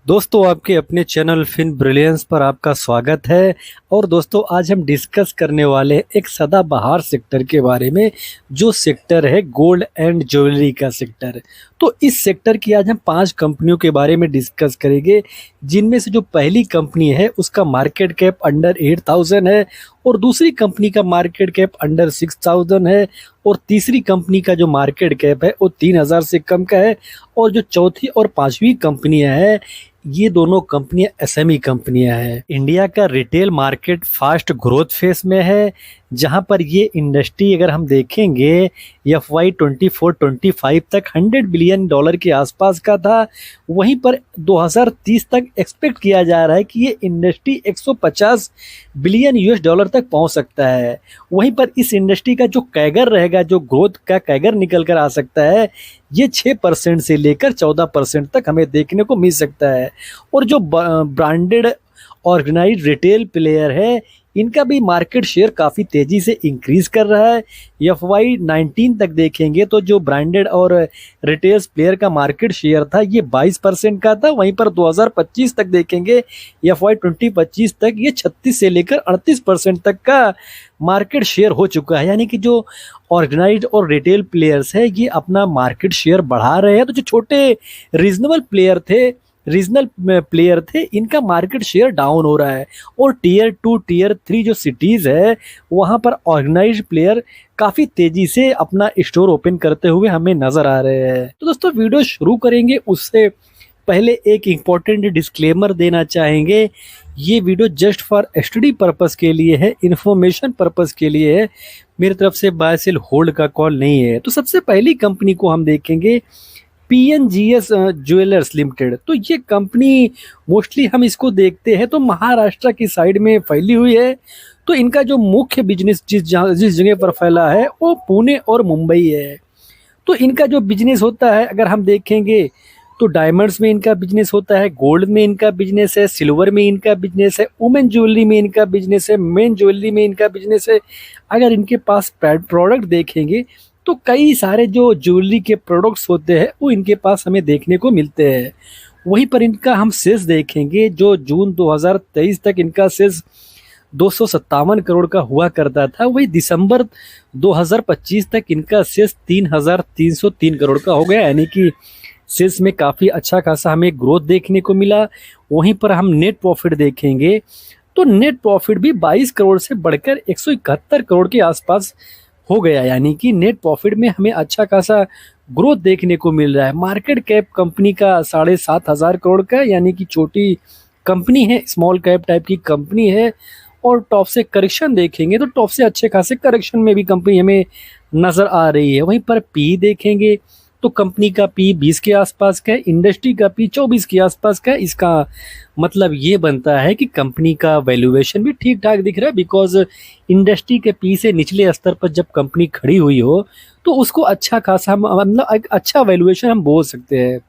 दोस्तों आपके अपने चैनल फिन ब्रिलियंस पर आपका स्वागत है। और दोस्तों आज हम डिस्कस करने वाले हैं एक सदाबहार सेक्टर के बारे में, जो सेक्टर है गोल्ड एंड ज्वेलरी का सेक्टर। तो इस सेक्टर की आज हम 5 कंपनियों के बारे में डिस्कस करेंगे, जिनमें से जो पहली कंपनी है उसका मार्केट कैप अंडर 8,000 है, और दूसरी कंपनी का मार्केट कैप अंडर 6,000 है, और तीसरी कंपनी का जो मार्केट कैप है वो 3,000 से कम का है, और जो चौथी और पांचवी कंपनियां हैं ये दोनों कंपनियां एसएमई कंपनियां हैं। इंडिया का retail market fast growth face में है, जहां पर ये इंडस्ट्री अगर हम देखेंगे FY 24-25 तक $100 बिलियन के आसपास का था। वहीं पर 2030 तक एक्सपेक्ट किया जा रहा है कि ये इंडस्ट्री $150 बिलियन तक पहुंच सकता है। वहीं पर इस इंडस्ट्री का जो कैगर रहेगा, जो ग्रोथ का कैगर निकल कर आ सकता है, ये 6% से लेकर 14% तक हमें देखने को मिल सकता है। और जो ब्रांडेड ऑर्गेनाइज्ड रिटेल प्लेयर है, इनका भी मार्केट शेयर काफ़ी तेज़ी से इंक्रीज कर रहा है। FY 19 तक देखेंगे तो जो ब्रांडेड और रिटेल प्लेयर का मार्केट शेयर था ये 22% का था। वहीं पर 2025 तक देखेंगे, FY 2025 तक ये 36 से लेकर 38% तक का मार्केट शेयर हो चुका है। यानी कि जो ऑर्गेनाइज्ड और रिटेल प्लेयर्स है ये अपना मार्केट शेयर बढ़ा रहे हैं। तो जो छोटे रीजनेबल प्लेयर थे इनका मार्केट शेयर डाउन हो रहा है। और टियर 2 टियर 3 जो सिटीज़ है वहाँ पर ऑर्गेनाइज्ड प्लेयर काफ़ी तेज़ी से अपना स्टोर ओपन करते हुए हमें नज़र आ रहे हैं। तो दोस्तों वीडियो शुरू करेंगे उससे पहले एक इम्पॉर्टेंट डिस्क्लेमर देना चाहेंगे। ये video just for study purpose के लिए है, इन्फॉर्मेशन पर्पस के लिए है। मेरी तरफ से बाय सेल होल्ड का कॉल नहीं है। तो सबसे पहली कंपनी को हम देखेंगे PNGS ज्वेलर्स लिमिटेड। तो ये कंपनी मोस्टली हम इसको देखते हैं तो महाराष्ट्र की साइड में फैली हुई है। तो इनका जो मुख्य बिजनेस जिस जगह पर फैला है वो पुणे और मुंबई है। तो इनका जो बिजनेस होता है अगर हम देखेंगे तो डायमंड्स में इनका बिजनेस होता है, गोल्ड में इनका बिजनेस है, सिल्वर में इनका बिजनेस है, वुमेन ज्वेलरी में इनका बिजनेस है, मेन ज्वेलरी में इनका बिजनेस है। अगर इनके पास प्रोडक्ट देखेंगे तो कई सारे जो ज्वेलरी के प्रोडक्ट्स होते हैं वो इनके पास हमें देखने को मिलते हैं। वहीं पर इनका हम सेल्स देखेंगे, जो जून 2023 तक इनका सेल्स 257 करोड़ का हुआ करता था, वही दिसंबर 2025 तक इनका सेल्स 3,303 करोड़ का हो गया। यानी कि सेल्स में काफ़ी अच्छा खासा हमें ग्रोथ देखने को मिला। वहीं पर हम नेट प्रॉफिट देखेंगे तो नेट प्रॉफिट भी 22 करोड़ से बढ़कर 171 करोड़ के आसपास हो गया। यानी कि नेट प्रॉफिट में हमें अच्छा खासा ग्रोथ देखने को मिल रहा है। मार्केट कैप कंपनी का 7,500 करोड़ का, यानी कि छोटी कंपनी है, स्मॉल कैप टाइप की कंपनी है। और टॉप से करेक्शन देखेंगे तो टॉप से अच्छे खासे करेक्शन में भी कंपनी हमें नज़र आ रही है। वहीं पर पी देखेंगे तो कंपनी का पी 20 के आसपास का है, इंडस्ट्री का पी 24 के आसपास का है। इसका मतलब ये बनता है कि कंपनी का वैल्यूएशन भी ठीक ठाक दिख रहा है, बिकॉज इंडस्ट्री के पी से निचले स्तर पर जब कंपनी खड़ी हुई हो तो उसको अच्छा खासा मतलब एक अच्छा वैल्यूएशन हम बोल सकते हैं।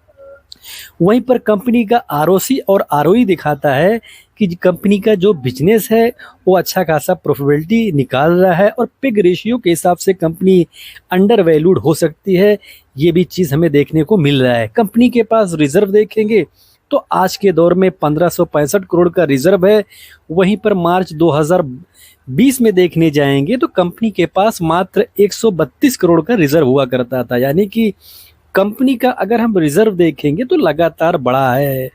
वहीं पर कंपनी का ROC और ROE दिखाता है कि कंपनी का जो बिजनेस है वो अच्छा खासा प्रॉफिटेबिलिटी निकाल रहा है, और पिग रेशियो के हिसाब से कंपनी अंडर वैल्यूड हो सकती है। ये भी चीज़ हमें देखने को मिल रहा है। कंपनी के पास रिजर्व देखेंगे तो आज के दौर में 1565 करोड़ का रिजर्व है। वहीं पर मार्च 2020 में देखने जाएंगे तो कंपनी के पास मात्र 132 करोड़ का रिजर्व हुआ करता था। यानी कि कंपनी का अगर हम रिजर्व देखेंगे तो लगातार बढ़ा है।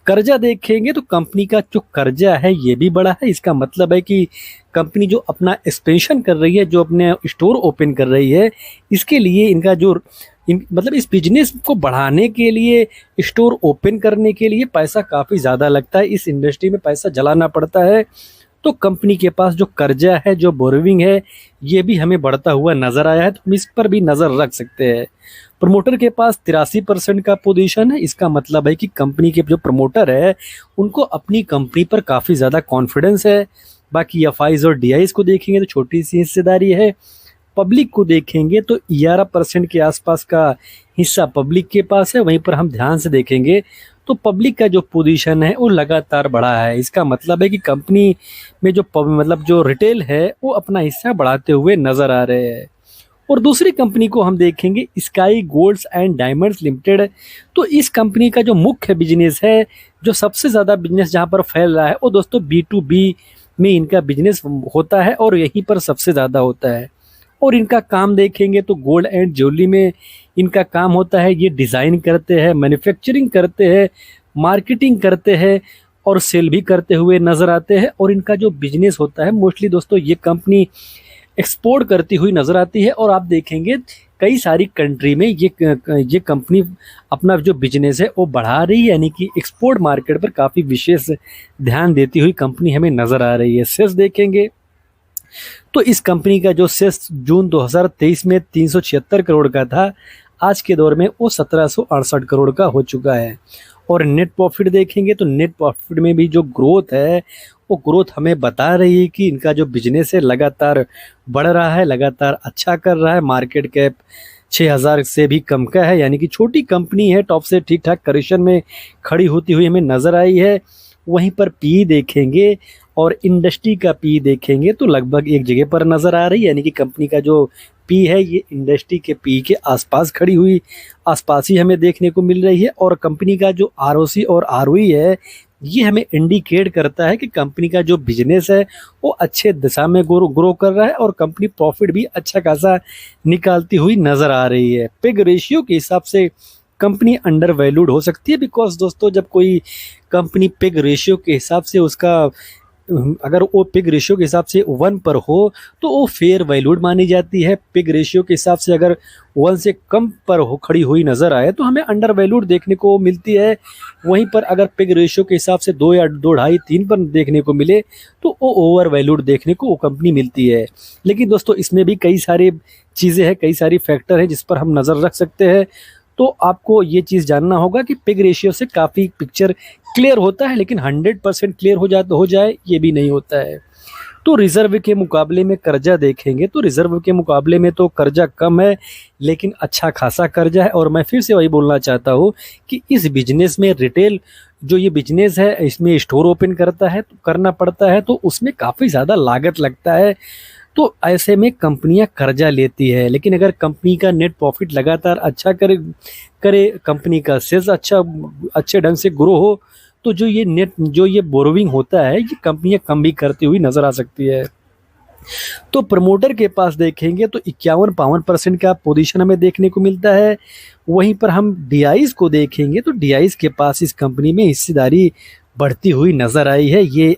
कर्जा देखेंगे तो कंपनी का जो कर्जा है ये भी बढ़ा है। इसका मतलब है कि कंपनी जो अपना एक्सपेंशन कर रही है, जो अपने स्टोर ओपन कर रही है, इसके लिए इनका जो मतलब इस बिजनेस को बढ़ाने के लिए, स्टोर ओपन करने के लिए पैसा काफ़ी ज़्यादा लगता है। इस इंडस्ट्री में पैसा जलाना पड़ता है। तो कंपनी के पास जो कर्जा है, जो बोरोविंग है, ये भी हमें बढ़ता हुआ नज़र आया है। तो हम इस पर भी नज़र रख सकते हैं। प्रमोटर के पास 83% का पोजीशन है। इसका मतलब है कि कंपनी के जो प्रमोटर है उनको अपनी कंपनी पर काफ़ी ज़्यादा कॉन्फिडेंस है। बाकी FIs और DIs को देखेंगे तो छोटी सी हिस्सेदारी है। पब्लिक को देखेंगे तो 11% के आसपास का हिस्सा पब्लिक के पास है। वहीं पर हम ध्यान से देखेंगे तो पब्लिक का जो पोजीशन है वो लगातार बढ़ा है। इसका मतलब है कि कंपनी में जो मतलब जो रिटेल है वो अपना हिस्सा बढ़ाते हुए नज़र आ रहे हैं। और दूसरी कंपनी को हम देखेंगे Sky Golds and Diamonds Limited. तो इस कंपनी का जो मुख्य बिजनेस है, जो सबसे ज़्यादा बिजनेस जहाँ पर फैल रहा है, वो दोस्तों B2B में इनका बिजनेस होता है और यहीं पर सबसे ज़्यादा होता है। और इनका काम देखेंगे तो गोल्ड एंड ज्वेलरी में इनका काम होता है। ये डिज़ाइन करते हैं, मैन्युफैक्चरिंग करते हैं, मार्केटिंग करते हैं और सेल भी करते हुए नज़र आते हैं। और इनका जो बिजनेस होता है मोस्टली दोस्तों, ये कंपनी एक्सपोर्ट करती हुई नज़र आती है। और आप देखेंगे कई सारी कंट्री में ये कंपनी अपना जो बिजनेस है वो बढ़ा रही है, यानी कि एक्सपोर्ट मार्केट पर काफ़ी विशेष ध्यान देती हुई कंपनी हमें नज़र आ रही है। सेल्स देखेंगे तो इस कंपनी का जो सेल्स जून 2023 में 376 करोड़ का था, आज के दौर में वो 1768 करोड़ का हो चुका है। और नेट प्रॉफिट देखेंगे तो नेट प्रॉफिट में भी जो ग्रोथ है, वो ग्रोथ हमें बता रही है कि इनका जो बिजनेस है लगातार बढ़ रहा है, लगातार अच्छा कर रहा है। मार्केट कैप 6000 से भी कम का है, यानी कि छोटी कंपनी है, टॉप से ठीक ठाक करेक्शन में खड़ी होती हुई हमें नज़र आई है। वहीं पर पी देखेंगे और इंडस्ट्री का पी देखेंगे तो लगभग एक जगह पर नज़र आ रही है, यानी कि कंपनी का जो पी है ये इंडस्ट्री के पी के आसपास खड़ी हुई आसपास ही हमें देखने को मिल रही है। और कंपनी का जो ROC और ROE है, ये हमें इंडिकेट करता है कि कंपनी का जो बिजनेस है वो अच्छे दिशा में ग्रो कर रहा है और कंपनी प्रॉफिट भी अच्छा खासा निकालती हुई नज़र आ रही है। पिग रेशियो के हिसाब से कंपनी अंडर वैल्यूड हो सकती है, बिकॉज दोस्तों जब कोई कंपनी पिग रेशियो के हिसाब से उसका अगर वो पिग रेशियो के हिसाब से 1 पर हो तो वो फेयर वैल्यूड मानी जाती है। पिग रेशियो के हिसाब से अगर 1 से कम पर हो खड़ी हुई नज़र आए तो हमें अंडर वैल्यूड देखने को मिलती है। वहीं पर अगर पिग रेशियो के हिसाब से 2 या 2, 2.5, 3 पर देखने को मिले तो वो ओवर वैल्यूड देखने को वो कंपनी मिलती है। लेकिन दोस्तों इसमें भी कई सारी चीज़ें हैं, कई सारी फैक्टर हैं जिस पर हम नज़र रख सकते हैं। तो आपको ये चीज़ जानना होगा कि पिग रेशियो से काफ़ी पिक्चर क्लियर होता है, लेकिन 100% क्लियर हो जाए ये भी नहीं होता है। तो रिजर्व के मुकाबले में कर्जा देखेंगे तो रिजर्व के मुकाबले में तो कर्जा कम है, लेकिन अच्छा खासा कर्जा है। और मैं फिर से वही बोलना चाहता हूँ कि इस बिजनेस में रिटेल जो ये बिजनेस है, इसमें स्टोर ओपन करना पड़ता है तो उसमें काफ़ी ज़्यादा लागत लगता है। तो ऐसे में कंपनियां कर्जा लेती है, लेकिन अगर कंपनी का नेट प्रॉफिट लगातार अच्छा करे कंपनी का सेल्स अच्छे ढंग से ग्रो हो तो जो ये बोरोविंग होता है ये कंपनियां कम भी करती हुई नजर आ सकती है। तो प्रमोटर के पास देखेंगे तो 51-52% का पोजीशन हमें देखने को मिलता है। वहीं पर हम DIs को देखेंगे तो DIs के पास इस कंपनी में हिस्सेदारी बढ़ती हुई नजर आई है। ये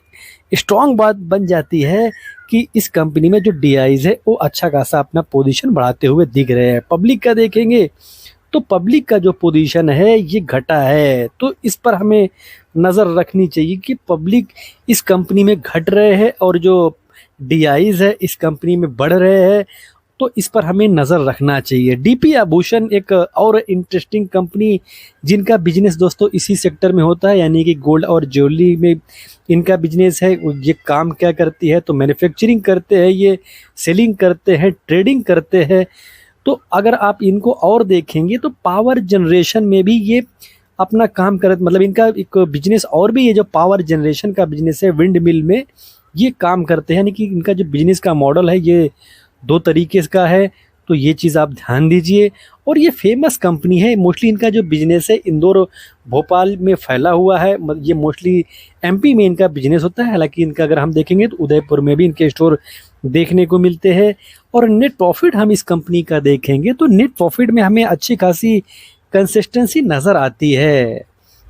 स्ट्रॉन्ग बात बन जाती है कि इस कंपनी में जो DIs है वो अच्छा खासा अपना पोजीशन बढ़ाते हुए दिख रहे हैं। पब्लिक का देखेंगे तो पब्लिक का जो पोजीशन है ये घटा है, तो इस पर हमें नज़र रखनी चाहिए कि पब्लिक इस कंपनी में घट रहे हैं और जो DIs है इस कंपनी में बढ़ रहे हैं, तो इस पर हमें नज़र रखना चाहिए। DP आभूषण एक और इंटरेस्टिंग कंपनी जिनका बिजनेस दोस्तों इसी सेक्टर में होता है, यानी कि गोल्ड और ज्वेलरी में इनका बिजनेस है। ये काम क्या करती है तो मैन्युफैक्चरिंग करते हैं, ये सेलिंग करते हैं, ट्रेडिंग करते हैं। तो अगर आप इनको और देखेंगे तो पावर जनरेशन में भी ये अपना काम मतलब इनका एक बिजनेस और भी, ये जो पावर जनरेशन का बिजनेस है विंड मिल में ये काम करते हैं, यानी कि इनका जो बिजनेस का मॉडल है ये 2 तरीके का है। तो ये चीज़ आप ध्यान दीजिए। और ये फेमस कंपनी है, मोस्टली इनका जो बिजनेस है इंदौर भोपाल में फैला हुआ है। ये मोस्टली MP में इनका बिजनेस होता है, हालांकि इनका अगर हम देखेंगे तो उदयपुर में भी इनके स्टोर देखने को मिलते हैं। और नेट प्रॉफिट हम इस कंपनी का देखेंगे तो नेट प्रॉफिट में हमें अच्छी खासी कंसिस्टेंसी नज़र आती है।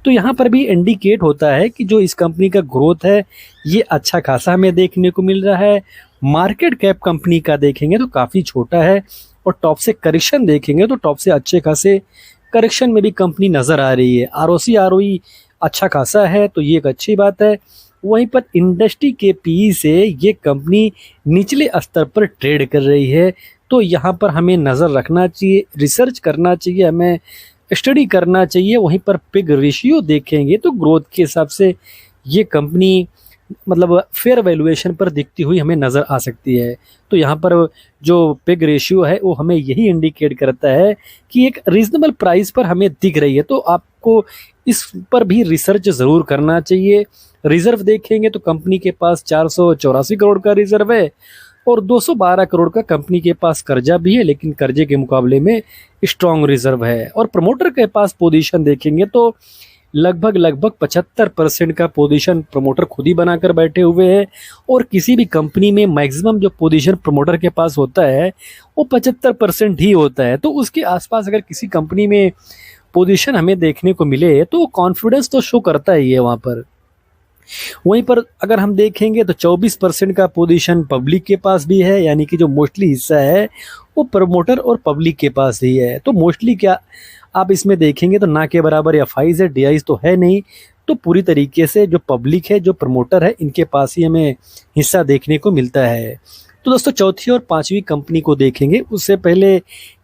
तो यहाँ पर भी इंडिकेट होता है कि जो इस कंपनी का ग्रोथ है ये अच्छा खासा हमें देखने को मिल रहा है। मार्केट कैप कंपनी का देखेंगे तो काफ़ी छोटा है और टॉप से करेक्शन देखेंगे तो टॉप से अच्छे खासे करेक्शन में भी कंपनी नज़र आ रही है। ROC ROE अच्छा खासा है तो ये एक अच्छी बात है। वहीं पर इंडस्ट्री के PE से ये कंपनी निचले स्तर पर ट्रेड कर रही है, तो यहाँ पर हमें नज़र रखना चाहिए, रिसर्च करना चाहिए, हमें स्टडी करना चाहिए। वहीं पर पिग रेशियो देखेंगे तो ग्रोथ के हिसाब से ये कंपनी मतलब फेयर वैल्यूएशन पर दिखती हुई हमें नज़र आ सकती है। तो यहाँ पर जो पिग रेशियो है वो हमें यही इंडिकेट करता है कि एक रीजनेबल प्राइस पर हमें दिख रही है, तो आपको इस पर भी रिसर्च ज़रूर करना चाहिए। रिजर्व देखेंगे तो कंपनी के पास 484 करोड़ का रिजर्व है और 212 करोड़ का कंपनी के पास कर्जा भी है, लेकिन कर्जे के मुकाबले में स्ट्रॉन्ग रिजर्व है। और प्रमोटर के पास पोजीशन देखेंगे तो लगभग लगभग 75% का पोजीशन प्रमोटर खुद ही बनाकर बैठे हुए हैं। और किसी भी कंपनी में मैक्सिमम जो पोजीशन प्रमोटर के पास होता है वो 75% ही होता है। तो उसके आसपास अगर किसी कंपनी में पोजीशन हमें देखने को मिले तो कॉन्फिडेंस तो शो करता ही है वहाँ पर। वहीं पर अगर हम देखेंगे तो 24% का पोजीशन पब्लिक के पास भी है, यानी कि जो मोस्टली हिस्सा है वो प्रमोटर और पब्लिक के पास ही है। तो मोस्टली क्या आप इसमें देखेंगे तो ना के बराबर एफआईज है, डीआईज तो है नहीं। तो पूरी तरीके से जो पब्लिक है, जो प्रमोटर है, इनके पास ही हमें हिस्सा देखने को मिलता है। तो दोस्तों चौथी और पांचवी कंपनी को देखेंगे उससे पहले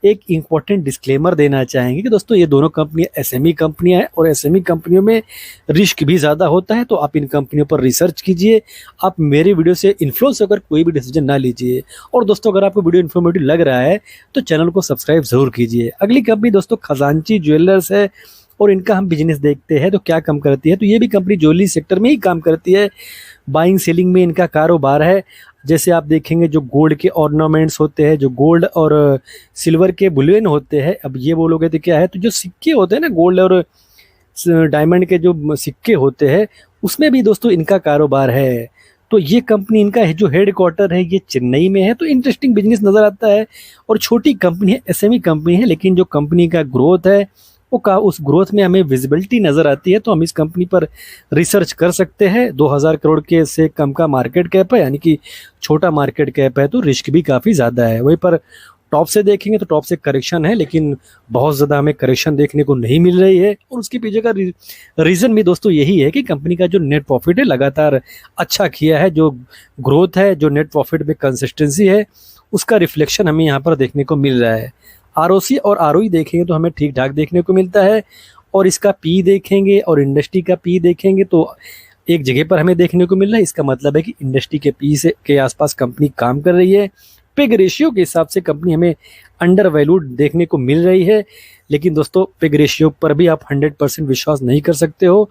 एक इम्पॉर्टेंट डिस्क्लेमर देना चाहेंगे कि दोस्तों ये दोनों कंपनियां एसएमई कंपनियां हैं और एसएमई कंपनियों में रिस्क भी ज़्यादा होता है। तो आप इन कंपनियों पर रिसर्च कीजिए, आप मेरे वीडियो से इन्फ्लुएंस होकर कोई भी डिसीजन ना लीजिए। और दोस्तों अगर आपको वीडियो इन्फॉर्मेटिव लग रहा है तो चैनल को सब्सक्राइब जरूर कीजिए। अगली कंपनी दोस्तों खजांची ज्वेलर्स है और इनका हम बिजनेस देखते हैं तो क्या काम करती है। तो ये भी कंपनी ज्वेलरी सेक्टर में ही काम करती है, बाइंग सेलिंग में इनका कारोबार है। जैसे आप देखेंगे जो गोल्ड के ऑर्नामेंट्स होते हैं, जो गोल्ड और सिल्वर के बुलियन होते हैं, अब ये बोलोगे तो क्या है, तो जो सिक्के होते हैं ना गोल्ड और डायमंड के जो सिक्के होते हैं उसमें भी दोस्तों इनका कारोबार है। तो ये कंपनी इनका जो हेड क्वार्टर है ये चेन्नई में है। तो इंटरेस्टिंग बिजनेस नज़र आता है और छोटी कंपनी है, एसएमई कंपनी है, लेकिन जो कंपनी का ग्रोथ है उस ग्रोथ में हमें विजिबिलिटी नज़र आती है। तो हम इस कंपनी पर रिसर्च कर सकते हैं। 2000 करोड़ के से कम का मार्केट कैप है, यानी कि छोटा मार्केट कैप है, तो रिस्क भी काफ़ी ज़्यादा है। वहीं पर टॉप से देखेंगे तो टॉप से करेक्शन है, लेकिन बहुत ज़्यादा हमें करेक्शन देखने को नहीं मिल रही है। और उसके पीछे का रीज़न भी दोस्तों यही है कि कंपनी का जो नेट प्रॉफिट है लगातार अच्छा किया है, जो ग्रोथ है, जो नेट प्रॉफिट में कंसिस्टेंसी है, उसका रिफ्लेक्शन हमें यहाँ पर देखने को मिल रहा है। आरओसी और आरओई देखेंगे तो हमें ठीक ठाक देखने को मिलता है। और इसका पी देखेंगे और इंडस्ट्री का पी देखेंगे तो एक जगह पर हमें देखने को मिल रहा है। इसका मतलब है कि इंडस्ट्री के पी से के आसपास कंपनी काम कर रही है। पिग रेशियो के हिसाब से कंपनी हमें अंडर वैल्यूड देखने को मिल रही है, लेकिन दोस्तों पिग रेशियो पर भी आप 100% विश्वास नहीं कर सकते हो।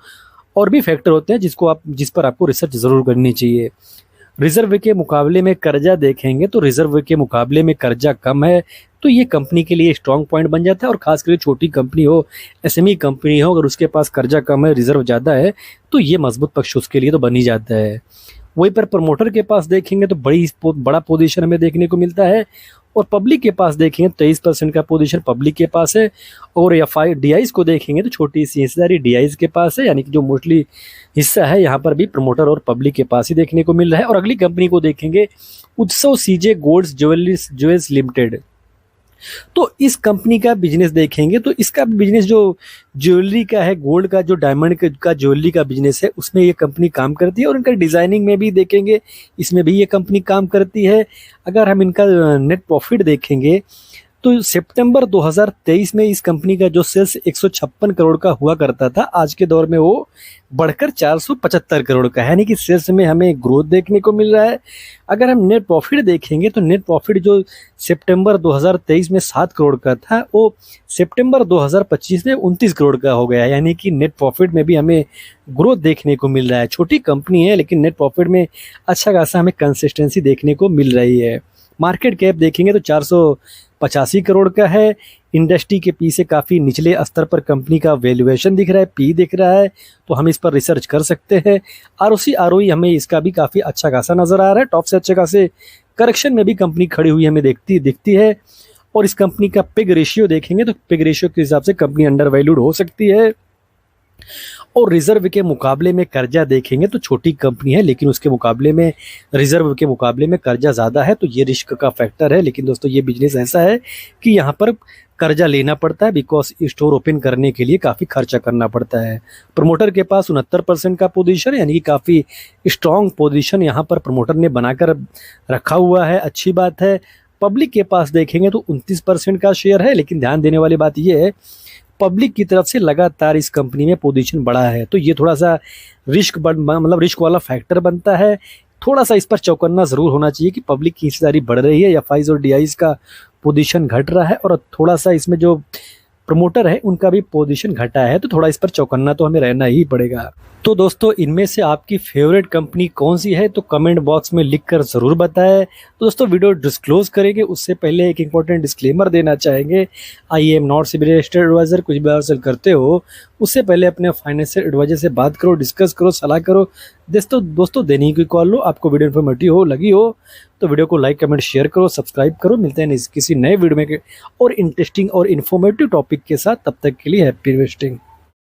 और भी फैक्टर होते हैं जिस पर आपको रिसर्च ज़रूर करनी चाहिए। रिजर्व के मुकाबले में कर्जा देखेंगे तो रिजर्व के मुकाबले में कर्जा कम है, तो ये कंपनी के लिए स्ट्रॉन्ग पॉइंट बन जाता है। और खास करके छोटी कंपनी हो, एसएमई कंपनी हो, अगर उसके पास कर्जा कम है, रिजर्व ज़्यादा है, तो ये मजबूत पक्ष उसके लिए तो बन ही जाता है। वहीं पर प्रमोटर के पास देखेंगे तो बड़ा पोजीशन हमें देखने को मिलता है। और पब्लिक के पास देखेंगे 23% का पोजीशन पब्लिक के पास है। और एफआई डीआईज को देखेंगे तो छोटी सी हिस्सेदारी डीआईज के पास है, यानी कि जो मोस्टली हिस्सा है यहाँ पर भी प्रमोटर और पब्लिक के पास ही देखने को मिल रहा है। और अगली कंपनी को देखेंगे उत्सव सीजे गोल्ड्स ज्वेल्स लिमिटेड। तो इस कंपनी का बिजनेस देखेंगे तो इसका बिजनेस जो ज्वेलरी का है, गोल्ड का जो डायमंड का ज्वेलरी का बिजनेस है, उसमें ये कंपनी काम करती है। और इनका डिजाइनिंग में भी देखेंगे, इसमें भी ये कंपनी काम करती है। अगर हम इनका नेट प्रॉफिट देखेंगे तो सितंबर 2023 में इस कंपनी का जो सेल्स 156 करोड़ का हुआ करता था, आज के दौर में वो बढ़कर 475 करोड़ का है, यानी कि सेल्स में हमें ग्रोथ देखने को मिल रहा है। अगर हम नेट प्रॉफिट देखेंगे तो नेट प्रॉफिट जो सितंबर 2023 में 7 करोड़ का था, वो सितंबर 2025 में 29 करोड़ का हो गया, यानी कि नेट प्रॉफिट में भी हमें ग्रोथ देखने को मिल रहा है। छोटी कंपनी है लेकिन नेट प्रॉफिट में अच्छा खासा हमें कंसिस्टेंसी देखने को मिल रही है। मार्केट कैप देखेंगे तो 485 करोड़ का है। इंडस्ट्री के पी से काफ़ी निचले स्तर पर कंपनी का वैल्यूएशन दिख रहा है, पी दिख रहा है, तो हम इस पर रिसर्च कर सकते हैं। आरओसी आरओई हमें इसका भी काफ़ी अच्छा खासा नज़र आ रहा है। टॉप से अच्छे खासे करेक्शन में भी कंपनी खड़ी हुई हमें दिखती है। और इस कंपनी का पिग रेशियो देखेंगे तो पिग रेशियो के हिसाब से कंपनी अंडर वैल्यूड हो सकती है। और रिजर्व के मुकाबले में कर्जा देखेंगे तो छोटी कंपनी है, लेकिन उसके मुकाबले में रिजर्व के मुकाबले में कर्जा ज़्यादा है, तो ये रिस्क का फैक्टर है। लेकिन दोस्तों ये बिजनेस ऐसा है कि यहाँ पर कर्जा लेना पड़ता है, बिकॉज स्टोर ओपन करने के लिए काफ़ी खर्चा करना पड़ता है। प्रमोटर के पास 69% का पोजीशन, यानी कि काफ़ी स्ट्रॉन्ग पोजीशन यहाँ पर प्रमोटर ने बनाकर रखा हुआ है, अच्छी बात है। पब्लिक के पास देखेंगे तो 29% का शेयर है, लेकिन ध्यान देने वाली बात यह है पब्लिक की तरफ से लगातार इस कंपनी में पोजीशन बढ़ा है, तो ये थोड़ा सा रिस्क वाला फैक्टर बनता है। थोड़ा सा इस पर चौकन्ना ज़रूर होना चाहिए कि पब्लिक की हिस्सेदारी बढ़ रही है, एफआईज और डीआईज का पोजीशन घट रहा है, और थोड़ा सा इसमें जो प्रमोटर है उनका भी पोजीशन घटा है, तो थोड़ा इस पर चौकन्ना तो हमें रहना ही पड़ेगा। तो दोस्तों इनमें से आपकी फेवरेट कंपनी कौन सी है तो कमेंट बॉक्स में लिखकर ज़रूर बताएं। तो दोस्तों वीडियो डिस्क्लोज करेंगे उससे पहले एक इंपॉर्टेंट डिस्क्लेमर देना चाहेंगे। I am not SEBI registered advisor. कुछ भी सेल करते हो उससे पहले अपने फाइनेंशियल एडवाइजर से बात करो, डिस्कस करो, सलाह करो। दोस्तों देने की कॉल लो। आपको वीडियो इन्फॉर्मेटिव हो लगी हो तो वीडियो को लाइक कमेंट शेयर करो, सब्सक्राइब करो। मिलते हैं किसी नए वीडियो में और इंटरेस्टिंग और इन्फॉर्मेटिव टॉपिक के साथ। तब तक के लिए हैप्पी इन्वेस्टिंग।